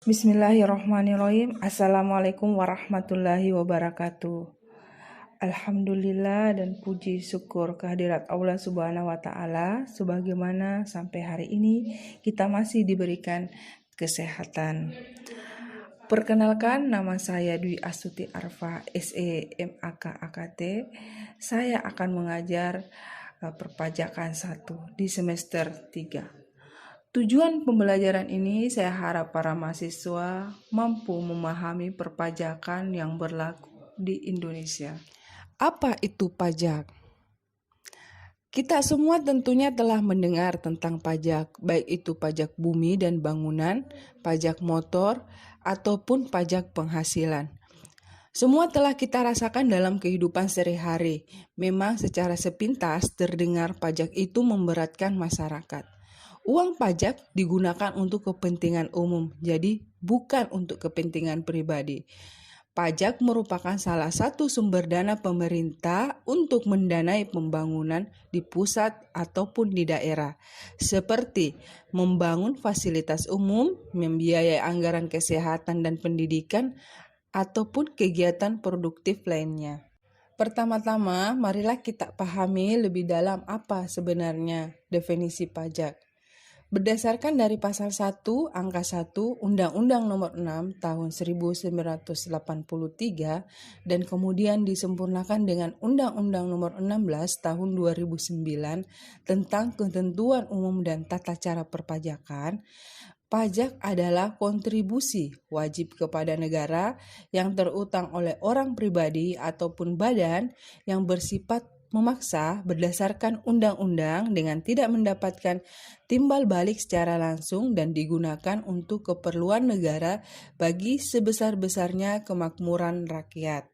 Bismillahirrahmanirrahim. Assalamualaikum warahmatullahi wabarakatuh. Alhamdulillah dan puji syukur kehadirat Allah Subhanahu wa Ta'ala, sebagaimana sampai hari ini kita masih diberikan kesehatan. Perkenalkan, nama saya Dwi Astuti Arfa, SE MAK AKT. Saya akan mengajar perpajakan 1 di semester 3. Tujuan pembelajaran ini saya harap para mahasiswa mampu memahami perpajakan yang berlaku di Indonesia. Apa itu pajak? Kita semua tentunya telah mendengar tentang pajak, baik itu pajak bumi dan bangunan, pajak motor, ataupun pajak penghasilan. Semua telah kita rasakan dalam kehidupan sehari-hari. Memang secara sepintas terdengar pajak itu memberatkan masyarakat. Uang pajak digunakan untuk kepentingan umum, jadi bukan untuk kepentingan pribadi. Pajak merupakan salah satu sumber dana pemerintah untuk mendanai pembangunan di pusat ataupun di daerah, seperti membangun fasilitas umum, membiayai anggaran kesehatan dan pendidikan, ataupun kegiatan produktif lainnya. Pertama-tama, marilah kita pahami lebih dalam apa sebenarnya definisi pajak. Berdasarkan dari pasal 1 angka 1 Undang-Undang Nomor 6 Tahun 1983 dan kemudian disempurnakan dengan Undang-Undang Nomor 16 Tahun 2009 tentang ketentuan umum dan tata cara perpajakan, pajak adalah kontribusi wajib kepada negara yang terutang oleh orang pribadi ataupun badan yang bersifat memaksa berdasarkan undang-undang dengan tidak mendapatkan timbal balik secara langsung dan digunakan untuk keperluan negara bagi sebesar-besarnya kemakmuran rakyat.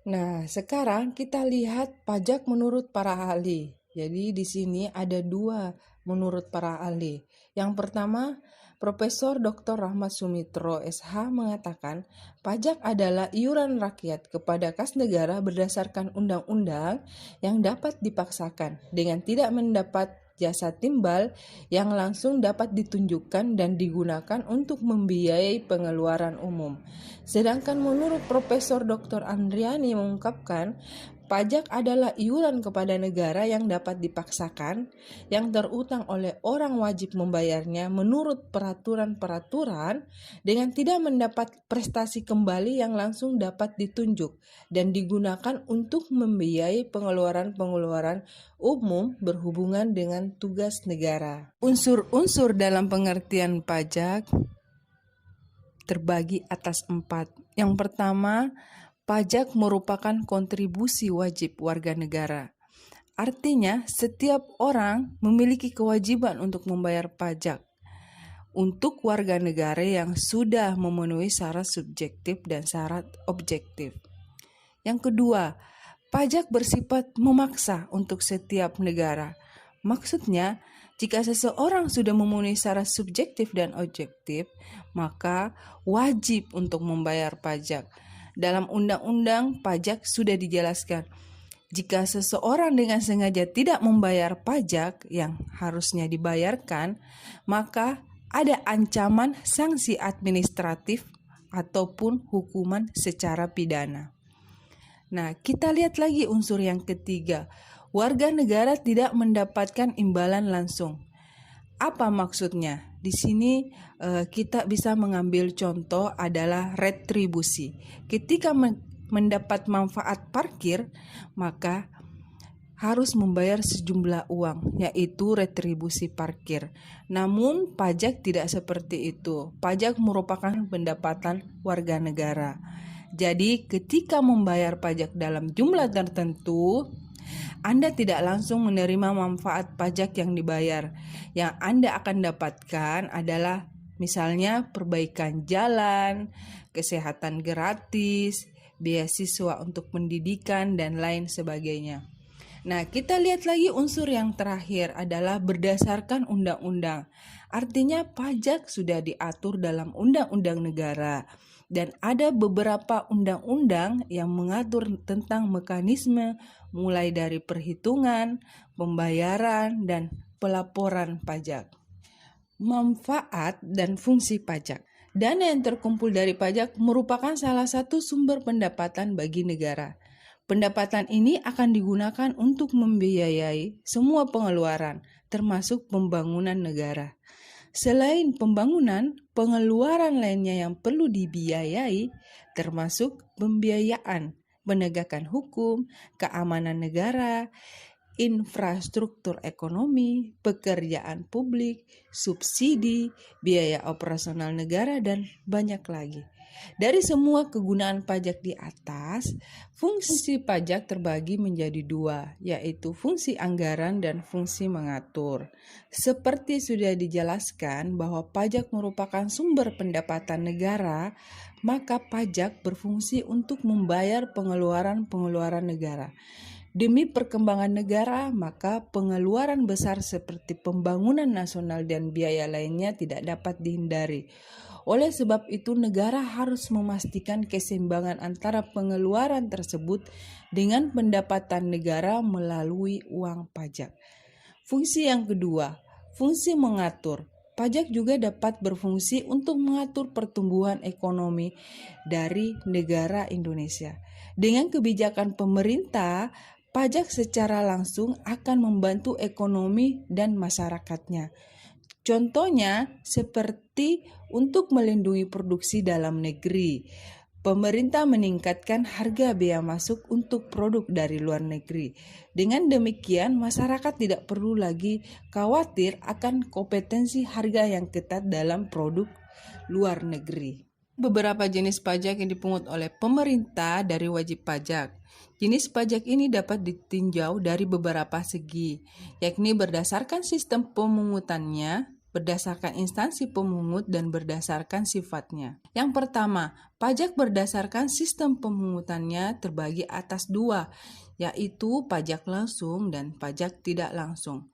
Nah, sekarang kita lihat pajak menurut para ahli. Jadi di sini ada 2 menurut para ahli. Yang pertama, Profesor Dr. Rahmat Sumitro SH mengatakan, pajak adalah iuran rakyat kepada kas negara berdasarkan undang-undang yang dapat dipaksakan dengan tidak mendapat jasa timbal yang langsung dapat ditunjukkan dan digunakan untuk membiayai pengeluaran umum. Sedangkan menurut Profesor Dr. Andriani mengungkapkan, pajak adalah iuran kepada negara yang dapat dipaksakan, yang terutang oleh orang wajib membayarnya menurut peraturan-peraturan dengan tidak mendapat prestasi kembali yang langsung dapat ditunjuk dan digunakan untuk membiayai pengeluaran-pengeluaran umum berhubungan dengan tugas negara. Unsur-unsur dalam pengertian pajak terbagi atas 4. Yang pertama, pajak merupakan kontribusi wajib warga negara. Artinya, setiap orang memiliki kewajiban untuk membayar pajak untuk warga negara yang sudah memenuhi syarat subjektif dan syarat objektif. Yang kedua, pajak bersifat memaksa untuk setiap negara. Maksudnya, jika seseorang sudah memenuhi syarat subjektif dan objektif, maka wajib untuk membayar pajak. Dalam undang-undang pajak sudah dijelaskan, jika seseorang dengan sengaja tidak membayar pajak yang harusnya dibayarkan, maka ada ancaman sanksi administratif ataupun hukuman secara pidana. Nah, kita lihat lagi unsur yang ketiga, warga negara tidak mendapatkan imbalan langsung. Apa maksudnya? Di sini kita bisa mengambil contoh adalah retribusi. Ketika mendapat manfaat parkir, maka harus membayar sejumlah uang, yaitu retribusi parkir. Namun pajak tidak seperti itu. Pajak merupakan pendapatan warga negara. Jadi ketika membayar pajak dalam jumlah tertentu, Anda tidak langsung menerima manfaat pajak yang dibayar. Yang Anda akan dapatkan adalah misalnya perbaikan jalan, kesehatan gratis, beasiswa untuk pendidikan, dan lain sebagainya. Nah, kita lihat lagi unsur yang terakhir adalah berdasarkan undang-undang. Artinya pajak sudah diatur dalam undang-undang negara. Dan ada beberapa undang-undang yang mengatur tentang mekanisme mulai dari perhitungan, pembayaran, dan pelaporan pajak. Manfaat dan fungsi pajak. Dana yang terkumpul dari pajak merupakan salah satu sumber pendapatan bagi negara. Pendapatan ini akan digunakan untuk membiayai semua pengeluaran, termasuk pembangunan negara. Selain pembangunan, pengeluaran lainnya yang perlu dibiayai termasuk pembiayaan, penegakan hukum, keamanan negara, infrastruktur ekonomi, pekerjaan publik, subsidi, biaya operasional negara, dan banyak lagi. Dari semua kegunaan pajak di atas, fungsi pajak terbagi menjadi dua, yaitu fungsi anggaran dan fungsi mengatur. Seperti sudah dijelaskan bahwa pajak merupakan sumber pendapatan negara, maka pajak berfungsi untuk membayar pengeluaran-pengeluaran negara. Demi perkembangan negara, maka pengeluaran besar seperti pembangunan nasional dan biaya lainnya tidak dapat dihindari. Oleh sebab itu, negara harus memastikan keseimbangan antara pengeluaran tersebut dengan pendapatan negara melalui uang pajak. Fungsi yang kedua, fungsi mengatur. Pajak juga dapat berfungsi untuk mengatur pertumbuhan ekonomi dari negara Indonesia. Dengan kebijakan pemerintah, pajak secara langsung akan membantu ekonomi dan masyarakatnya. Contohnya seperti untuk melindungi produksi dalam negeri. Pemerintah meningkatkan harga bea masuk untuk produk dari luar negeri. Dengan demikian, masyarakat tidak perlu lagi khawatir akan kompetensi harga yang ketat dalam produk luar negeri. Beberapa jenis pajak yang dipungut oleh pemerintah dari wajib pajak. Jenis pajak ini dapat ditinjau dari beberapa segi, yakni berdasarkan sistem pemungutannya, berdasarkan instansi pemungut, dan berdasarkan sifatnya. Yang pertama, pajak berdasarkan sistem pemungutannya terbagi atas dua, yaitu pajak langsung dan pajak tidak langsung.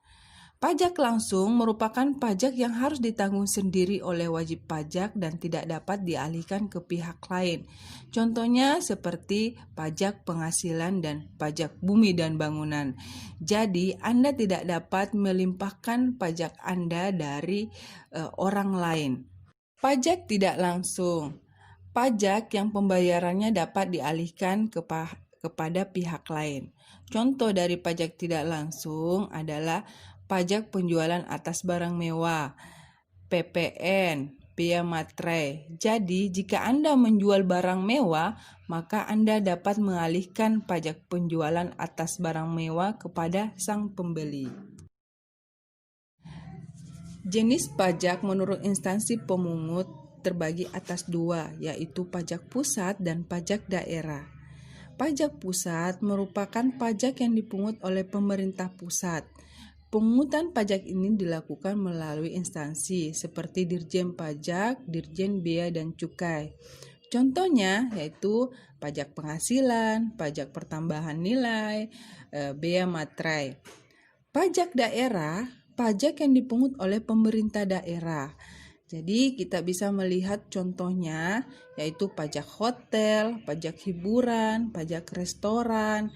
Pajak langsung merupakan pajak yang harus ditanggung sendiri oleh wajib pajak dan tidak dapat dialihkan ke pihak lain. Contohnya seperti pajak penghasilan dan pajak bumi dan bangunan. Jadi, Anda tidak dapat melimpahkan pajak Anda dari orang lain. Pajak tidak langsung. Pajak yang pembayarannya dapat dialihkan kepada pihak lain. Contoh dari pajak tidak langsung adalah pajak penjualan atas barang mewah, PPN, bea materai. Jadi, jika Anda menjual barang mewah, maka Anda dapat mengalihkan pajak penjualan atas barang mewah kepada sang pembeli. Jenis pajak menurut instansi pemungut terbagi atas dua, yaitu pajak pusat dan pajak daerah. Pajak pusat merupakan pajak yang dipungut oleh pemerintah pusat. Pemungutan pajak ini dilakukan melalui instansi seperti Dirjen Pajak, Dirjen Bea dan Cukai. Contohnya yaitu pajak penghasilan, pajak pertambahan nilai, bea materai. Pajak daerah, pajak yang dipungut oleh pemerintah daerah. Jadi kita bisa melihat contohnya yaitu pajak hotel, pajak hiburan, pajak restoran,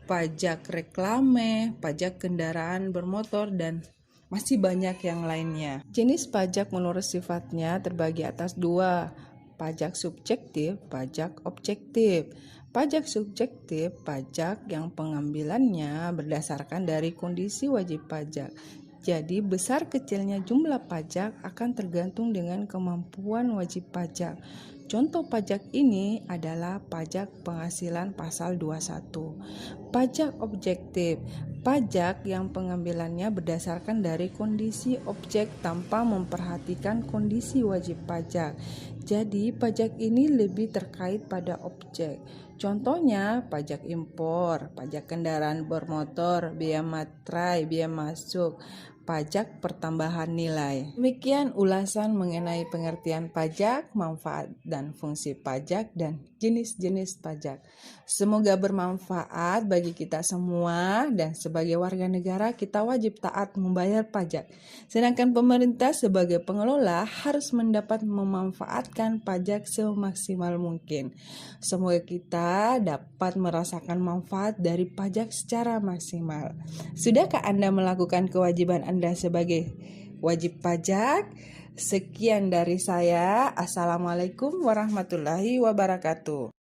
pajak reklame, pajak kendaraan bermotor, dan masih banyak yang lainnya. Jenis pajak menurut sifatnya terbagi atas dua, pajak subjektif, pajak objektif. Pajak subjektif, pajak yang pengambilannya berdasarkan dari kondisi wajib pajak. Jadi besar kecilnya jumlah pajak akan tergantung dengan kemampuan wajib pajak. Contoh pajak ini adalah pajak penghasilan pasal 21. Pajak objektif, pajak yang pengambilannya berdasarkan dari kondisi objek tanpa memperhatikan kondisi wajib pajak. Jadi pajak ini lebih terkait pada objek. Contohnya pajak impor, pajak kendaraan bermotor, bea materai, bea masuk, pajak pertambahan nilai. Demikian ulasan mengenai pengertian pajak, manfaat dan fungsi pajak, dan jenis-jenis pajak. Semoga bermanfaat bagi kita semua, dan sebagai warga negara kita wajib taat membayar pajak. Sedangkan pemerintah sebagai pengelola harus mendapat memanfaatkan pajak semaksimal mungkin. Semoga kita dapat merasakan manfaat dari pajak secara maksimal. Sudahkah Anda melakukan kewajiban Anda sebagai wajib pajak. Sekian dari saya. Assalamualaikum warahmatullahi wabarakatuh.